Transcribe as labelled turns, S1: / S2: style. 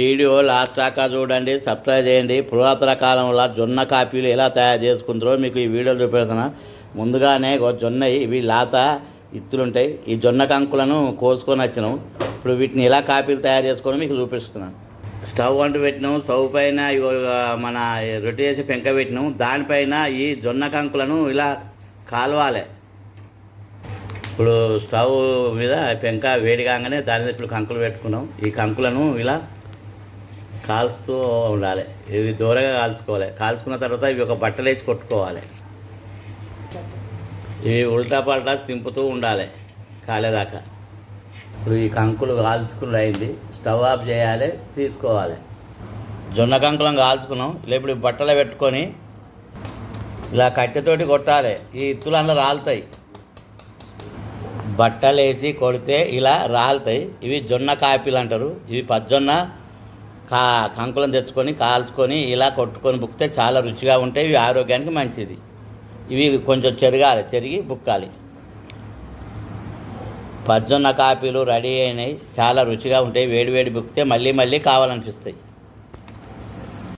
S1: Video last దాకా చూడండి, subscribe చేయండి. పురాతన కాలంలో జొన్న కాపీలు ఎలా తయారు చేసుకుంటారో మీకు ఈ వీడియోలో చూపెడుతున్నా. ముందుగానే జొన్న ఇవి లాత ఇత్తులుంటాయి. ఈ జొన్న కంకులను కోసుకొని వచ్చినాం. ఇప్పుడు వీటిని ఎలా కాపీలు తయారు చేసుకొని మీకు చూపిస్తున్నాను. స్టవ్ అంటూ పెట్టినాం. స్టవ్ పైన మన రొట్టె చేసి పెంక పెట్టినాం. దానిపైన ఈ జొన్న కంకులను ఇలా కాలవాలి. ఇప్పుడు స్టవ్ మీద పెంక వేడి కాగానే దాని ఇప్పుడు కంకులు పెట్టుకున్నాం. ఈ కంకులను ఇలా కాల్చుతూ ఉండాలి. ఇవి దూరంగా కాల్చుకోవాలి. కాల్చుకున్న తర్వాత ఇవి ఒక బట్టలు వేసి కొట్టుకోవాలి. ఇవి ఉల్టా పల్టా తింపుతూ ఉండాలి కాలేదాకా. ఇప్పుడు ఈ కంకులు కాల్చుకుని అయింది. స్టవ్ ఆఫ్ చేయాలి, తీసుకోవాలి. జొన్న కంకులను కాల్చుకున్నాం. ఇలా ఇప్పుడు బట్టలు పెట్టుకొని ఇలా కట్టెతోటి కొట్టాలి. ఈ ఇత్తులు అందులో రాలుతాయి. బట్టలు వేసి కొడితే ఇలా రాలుతాయి. ఇవి జొన్న కాపీలు అంటారు. ఇవి పచ్చజొన్న కంకులను తెచ్చుకొని కాల్చుకొని ఇలా కొట్టుకొని బుక్కితే చాలా రుచిగా ఉంటాయి. ఇవి ఆరోగ్యానికి మంచిది. ఇవి కొంచెం చెరిగి బుక్కాలి. పచ్చజొన్న కాపీలు రెడీ అయినాయి. చాలా రుచిగా ఉంటాయి. వేడి వేడి బుక్కితే మళ్ళీ మళ్ళీ కావాలనిపిస్తాయి.